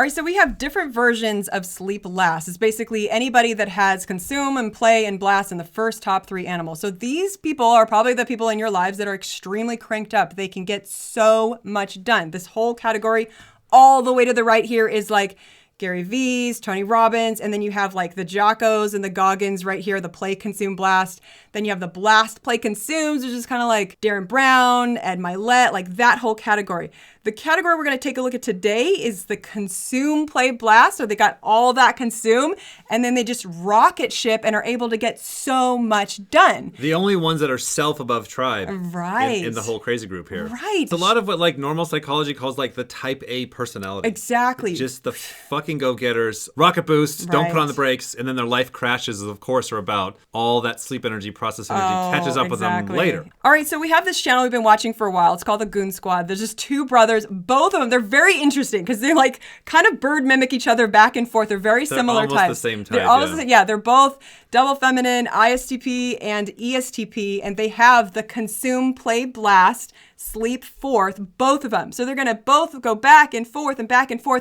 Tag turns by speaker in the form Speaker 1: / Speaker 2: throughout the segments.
Speaker 1: All right, so we have different versions of Sleep Last. It's basically anybody that has Consume and Play and Blast in the first top 3 animals. So these people are probably the people in your lives that are extremely cranked up. They can get so much done. This whole category, all the way to the right here, is like Gary V's, Tony Robbins, and then you have like the Jockos and the Goggins right here, the Play, Consume, Blast. Then you have the Blast, Play, Consumes, which is kind of like Darren Brown, Ed Milet, like that whole category. The category we're going to take a look at today is the Consume, Play, Blast. So they got all that Consume, and then they just rocket ship and are able to get so much done.
Speaker 2: The only ones that are self above tribe.
Speaker 1: Right.
Speaker 2: In the whole crazy group here.
Speaker 1: Right.
Speaker 2: It's a lot of what like normal psychology calls like the type A personality.
Speaker 1: Exactly.
Speaker 2: Just the fucking go-getters, rocket boosts, don't put on the brakes, and then their life crashes, of course, are about all that sleep energy, process energy catches up with them later.
Speaker 1: All right, so we have this channel we've been watching for a while. It's called the Goon Squad. There's just 2 brothers. Both of them, they're very interesting because they're like kind of bird mimic each other back and forth. They're very similar types.
Speaker 2: They're almost the same type.
Speaker 1: They're almost, yeah, they're both double feminine, ISTP and ESTP, and they have the Consume, Play, Blast, Sleep fourth, both of them. So they're going to both go back and forth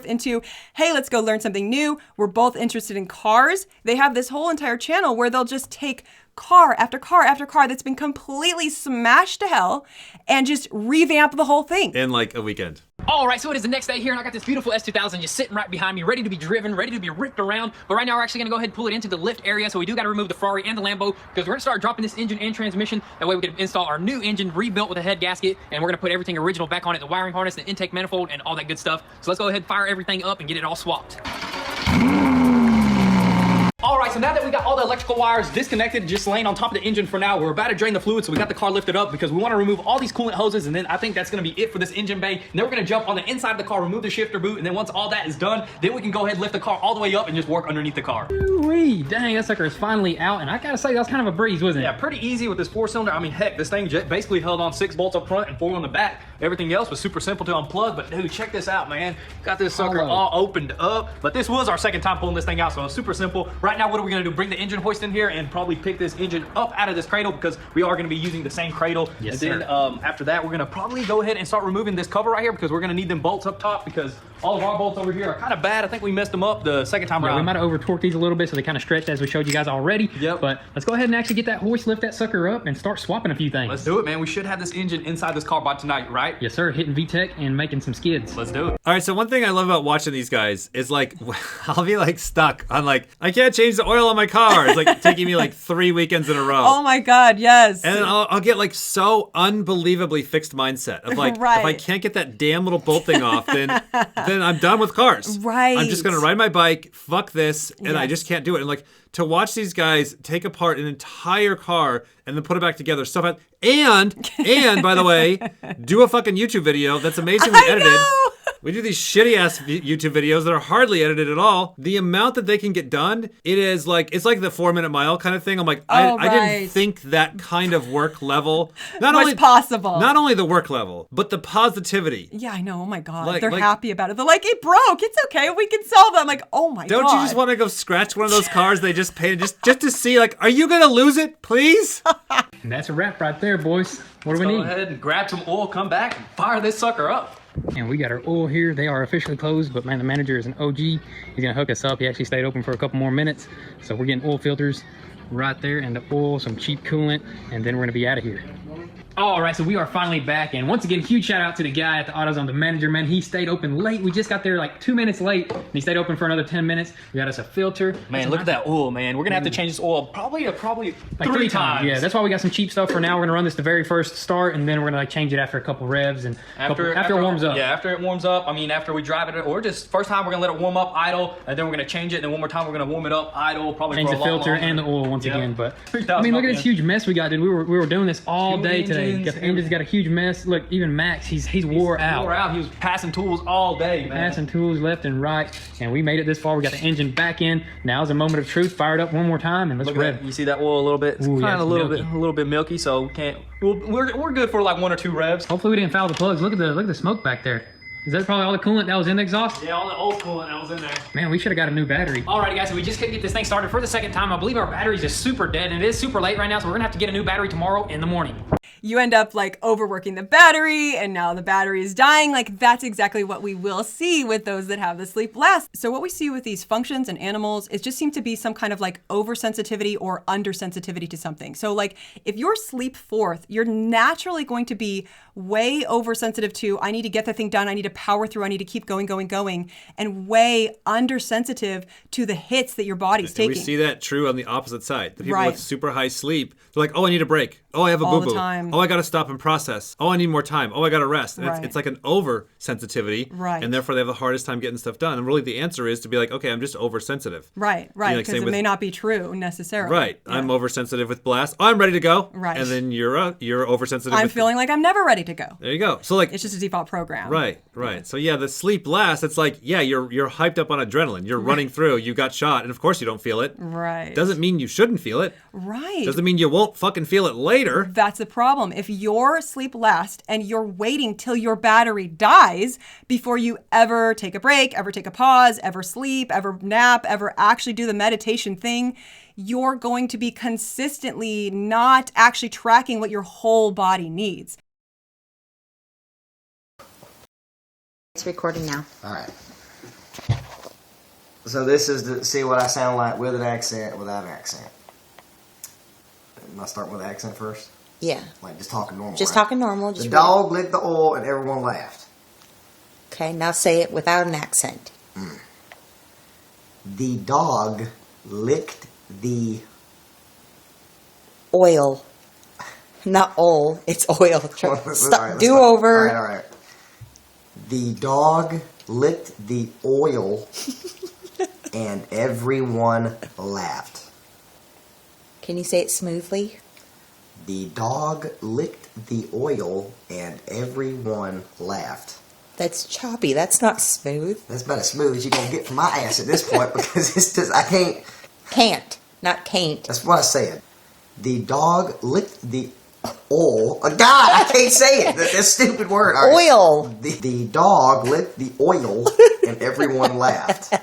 Speaker 1: into, hey, let's go learn something new. We're both interested in cars. They have this whole entire channel where they'll just take car after car after car that's been completely smashed to hell and just revamp the whole thing.
Speaker 2: In like a weekend.
Speaker 3: All right, so it is the next day here, and I got this beautiful S2000 just sitting right behind me, ready to be driven, ready to be ripped around. But right now, we're actually gonna go ahead and pull it into the lift area, so we do gotta remove the Ferrari and the Lambo, because we're gonna start dropping this engine and transmission. That way we can install our new engine, rebuilt with a head gasket, and we're gonna put everything original back on it, the wiring harness, the intake manifold, and all that good stuff. So let's go ahead and fire everything up and get it all swapped. All right, so now that we got all the electrical wires disconnected, just laying on top of the engine for now, we're about to drain the fluid, so we got the car lifted up because we want to remove all these coolant hoses, and then I think that's going to be it for this engine bay. And then we're going to jump on the inside of the car, remove the shifter boot, and then once all that is done, then we can go ahead and lift the car all the way up and just work underneath the car.
Speaker 4: Ooh-wee, dang, that sucker is finally out, and I gotta say, that was kind of a breeze, wasn't it?
Speaker 3: Yeah, pretty easy with this 4-cylinder. I mean, heck, this thing basically held on 6 bolts up front and 4 on the back. Everything else was super simple to unplug, but dude, check this out, man. Got this sucker all opened up, but this was our second time pulling this thing out, so it's super simple. Right now, what are we gonna do? Bring the engine hoist in here and probably pick this engine up out of this cradle because we are gonna be using the same cradle.
Speaker 4: Yes,
Speaker 3: and then after that, we're gonna probably go ahead and start removing this cover right here because we're gonna need them bolts up top because all of our bolts over here are kind of bad. I think we messed them up the second time around.
Speaker 4: We might have over torqued these a little bit so they kind of stretched as we showed you guys already.
Speaker 3: Yep.
Speaker 4: But let's go ahead and actually get that hoist, lift that sucker up, and start swapping a few things.
Speaker 3: Let's do it, man. We should have this engine inside this car by tonight, right?
Speaker 4: Yes, sir. Hitting VTEC and making some skids.
Speaker 3: Let's do it.
Speaker 2: All right, so one thing I love about watching these guys is like, I'll be like stuck on like, I can't change the oil on my car. It's like taking me like 3 weekends in a row.
Speaker 1: Oh my God, yes.
Speaker 2: And then I'll get like so unbelievably fixed mindset of like,
Speaker 1: Right.
Speaker 2: if I can't get that damn little bolt thing off, then I'm done with cars.
Speaker 1: Right.
Speaker 2: I'm just gonna ride my bike, fuck this, and I
Speaker 1: Yes.
Speaker 2: just can't do it. And like to watch these guys take apart an entire car and then put it back together so fast, and by the way, do a fucking YouTube video that's amazingly edited.
Speaker 1: know.
Speaker 2: We do these shitty ass YouTube videos that are hardly edited at all. The amount that they can get done, it is like, it's like the 4-minute mile kind of thing. I'm like, I
Speaker 1: right.
Speaker 2: didn't think that kind of work level. Not
Speaker 1: Was
Speaker 2: only
Speaker 1: possible.
Speaker 2: Not only the work level, but the positivity.
Speaker 1: Yeah, I know. Oh my God.
Speaker 2: Like-
Speaker 1: They're
Speaker 2: like-
Speaker 1: happy about it. They're like, it broke. It's okay. We can solve it. I'm like, oh my God.
Speaker 2: Don't you just want to go scratch one of those cars they just painted just to see, like, are you going to lose it, please?
Speaker 4: And that's a wrap right there, boys. What do we
Speaker 3: Go
Speaker 4: need?
Speaker 3: ahead and grab some oil, come back, and fire this sucker up.
Speaker 4: And we got our oil here. They are officially closed, but man, the manager is an OG. He's gonna hook us up. He actually stayed open for a couple more minutes. So we're getting oil filters right there and the oil, some cheap coolant, and then we're gonna be out of here. All right, so we are finally back, and once again, huge shout out to the guy at the AutoZone, the manager, man. He stayed open late. We just got there like 2 minutes late, and he stayed open for another 10 minutes. We got us a filter.
Speaker 3: Man, look at that oil, man. We're gonna have to change this oil probably
Speaker 4: like
Speaker 3: 3 times.
Speaker 4: Yeah, that's why we got some cheap stuff for now. We're gonna run this the very first start, and then we're gonna like change it after a couple revs and after it warms up.
Speaker 3: Yeah, after it warms up. I mean, after we drive it, or just first time we're gonna let it warm up, idle, and then we're gonna change it, and then one more time we're gonna warm it up, idle, probably
Speaker 4: Change
Speaker 3: for
Speaker 4: the
Speaker 3: a long,
Speaker 4: filter
Speaker 3: long
Speaker 4: and the oil once
Speaker 3: Yep.
Speaker 4: again. But I
Speaker 3: 3,000
Speaker 4: mean, look at
Speaker 3: up,
Speaker 4: this
Speaker 3: man.
Speaker 4: huge mess we got, dude. We were doing this all
Speaker 3: Two
Speaker 4: day today.
Speaker 3: engines,
Speaker 4: Got the engines got a huge mess. Look, even Max, he's wore out.
Speaker 3: Wore out. He was passing tools all day, man.
Speaker 4: Passing tools left and right, and we made it this far. We got the engine back in. Now's a moment of truth. Fire it up one more time, and let's
Speaker 3: Look at
Speaker 4: rev.
Speaker 3: that. You see that oil a little bit? It's
Speaker 4: Ooh, yeah,
Speaker 3: kind of
Speaker 4: it's
Speaker 3: a little bit milky, so we can't. We're good for like 1 or 2 revs.
Speaker 4: Hopefully, we didn't foul the plugs. Look at the smoke back there. Is that probably all the coolant that was in the exhaust?
Speaker 3: Yeah, all the old coolant that was in there.
Speaker 4: Man, we should have got a new battery.
Speaker 3: Alrighty guys, so we just couldn't get this thing started for the second time. I believe our battery's just super dead, and it is super late right now, so we're gonna have to get a new battery tomorrow in the morning.
Speaker 1: you end up like overworking the battery and now the battery is dying. Like that's exactly what we will see with those that have the sleep last. So what we see with these functions and animals is just seem to be some kind of like oversensitivity or undersensitivity to something. So like if you're sleep fourth, you're naturally going to be way oversensitive to, I need to get the thing done, I need to power through, I need to keep going, and way undersensitive to the hits that your body's taking.
Speaker 2: We see that true on the opposite side. The people
Speaker 1: Right.
Speaker 2: with super high sleep, they're like, oh, I need a break. Oh, I have a
Speaker 1: All the
Speaker 2: boo-boo.
Speaker 1: time.
Speaker 2: Oh, I got to stop and process. Oh, I need more time. Oh, I got to rest. And
Speaker 1: Right.
Speaker 2: it's like an oversensitivity.
Speaker 1: Right.
Speaker 2: And therefore they have the hardest time getting stuff done. And really the answer is to be like, okay, I'm just oversensitive.
Speaker 1: Right,
Speaker 2: like,
Speaker 1: because
Speaker 2: same
Speaker 1: it
Speaker 2: with-
Speaker 1: may not be true necessarily.
Speaker 2: Right.
Speaker 1: Yeah.
Speaker 2: I'm oversensitive with blast. Oh, I'm ready to go.
Speaker 1: Right.
Speaker 2: And then you're oversensitive
Speaker 1: I'm
Speaker 2: with
Speaker 1: feeling like I'm never ready to go.
Speaker 2: There you go. So like
Speaker 1: It's just a default program.
Speaker 2: Right. So yeah, the sleep last, it's like, yeah, you're hyped up on adrenaline. You're running through, you got shot, and of course you don't feel it.
Speaker 1: Right.
Speaker 2: Doesn't mean you shouldn't feel it.
Speaker 1: Right.
Speaker 2: Doesn't mean you won't fucking feel it later.
Speaker 1: That's the problem. If you're sleep last and you're waiting till your battery dies before you ever take a break, ever take a pause, ever sleep, ever nap, ever actually do the meditation thing, you're going to be consistently not actually tracking what your whole body needs.
Speaker 5: It's recording now.
Speaker 6: All right. So this is to see what I sound like with an accent, without an accent. Am I starting with an accent first?
Speaker 5: Yeah.
Speaker 6: Like just talking normal.
Speaker 5: Just
Speaker 6: right?
Speaker 5: talking normal. Just
Speaker 6: The dog licked the oil and everyone laughed.
Speaker 5: Okay, now say it without an accent.
Speaker 6: The dog licked the
Speaker 5: Oil. Not oil, it's oil.
Speaker 6: All right, let's
Speaker 5: Stop.
Speaker 6: start.
Speaker 5: Do over.
Speaker 6: All right. The dog licked the oil and everyone laughed.
Speaker 5: Can you say it smoothly?
Speaker 6: The dog licked the oil and everyone laughed.
Speaker 5: That's choppy. That's not smooth.
Speaker 6: That's about as smooth as you're gonna get from my ass at this point because it's just I can't.
Speaker 5: Can't. Not can't.
Speaker 6: That's what I said. The dog licked the oil. Oh, God, I can't say it. That's a stupid word. All right.
Speaker 5: Oil.
Speaker 6: The dog licked the oil and everyone laughed.